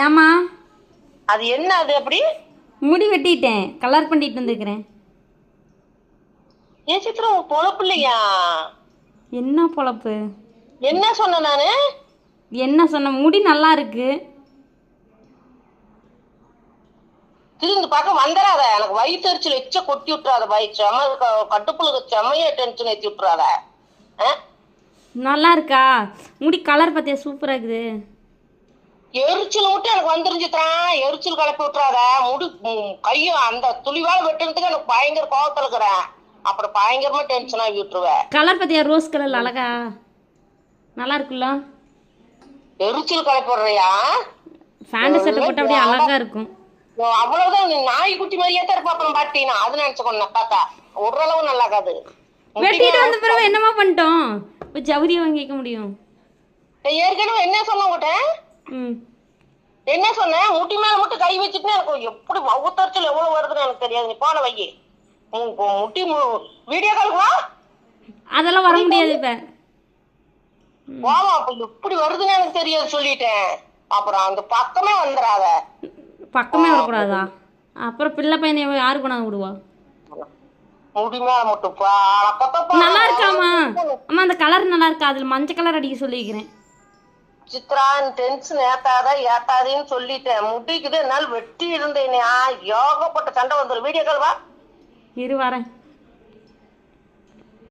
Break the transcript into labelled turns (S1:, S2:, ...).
S1: ஏமா
S2: அது என்ன அது அப்படி
S1: முடி வெட்டிட்டேன், கலர் பண்ணிட்டு வந்துருக்கிறேன்.
S2: ஏன் சித்ரா உன் பொழப்பு இல்லையா?
S1: என்ன பொழப்பு?
S2: என்ன சொன்ன நானு?
S1: என்ன சொன்ன? முடி நல்லா இருக்கு.
S2: திரும்பி பார்க்க வந்துடாத. எனக்கு வயிற்றுச்சல் எச்ச கொட்டி விட்டுறாத. செம கட்டுப்புல செம்மையா டென்ஷன் ஏற்றி விட்டுறாத.
S1: நல்லா இருக்கா முடி? கலர் பார்த்தியா? சூப்பராக இருக்குது.
S2: எரிச்சல் மட்டும் எனக்கு வந்துருந்துச்சுத்தான். எரிச்சல் கிளப்பி விட்டுறாத. முடி கையும் அந்த துளிவால வெட்டுறதுக்கு எனக்கு பயங்கர கோவத்தில் இருக்கிறேன். அப்புறம் பயங்கரமா டென்ஷன் ஆகி விட்டுருவேன்.
S1: கலர் பார்த்தியா? ரோஸ் கலர் அழகா நல்லா இருக்குல்ல?
S2: எரிச்சல் கிளப்பி விடுறியா?
S1: ஃபேண்ட் ஷர்ட் போட்டு அப்படியே அழகா இருக்கும்.
S2: அவ்வளவுதான். நீ நாய்க்குட்டி மாதிரியே தான் இருப்பா. அப்புறம் பாட்டீனா அது நினைச்சுக்கணும். பார்த்தா ஓரளவு நல்லா இருக்காது.
S1: வெட்டிட்டு வந்த பிறகு என்னமா பண்ணிட்டோம்? ஜவுரியை வாங்கிக்க முடியும்.
S2: ஏற்கனவே என்ன சொன்ன உங்கள்கிட்ட? என்ன சொன்ன? முட்டி மேல மட்டும் கை வச்சுட்டு எனக்கு எப்படி மவுத்தரிச்சல் எவ்வளவு வருதுன்னு எனக்கு தெரியாது. நீ போன வை முட்டி வீடியோ காலுக்கு வா.
S1: அதெல்லாம் வர முடியாது. இப்ப
S2: போவா. அப்ப எப்படி வருதுன்னு எனக்கு தெரியாது சொல்லிட்டேன். அப்புறம் அந்த பக்கமே வந்துடாத.
S1: பக்கமே வரக்கூடாதா? அப்புறம் பிள்ளை பையனை யாரு கொண்டாந்து விடுவா?
S2: முடி மேல மட்டும்
S1: நல்லா இருக்காமா? அம்மா அந்த கலர் நல்லா இருக்கா? அதுல மஞ்சள் கலர் அடிக்க சொல்லிக்கிறேன்.
S2: சித்ரா டென்ஷன் ஏத்தாதேன்னு சொல்லிட்டேன். முடிக்குது என்னால் வெட்டி இருந்தேன். யோகப்பட்ட சண்டை வந்துடும். வீடியோ கால் வா.
S1: இரு வரேன்.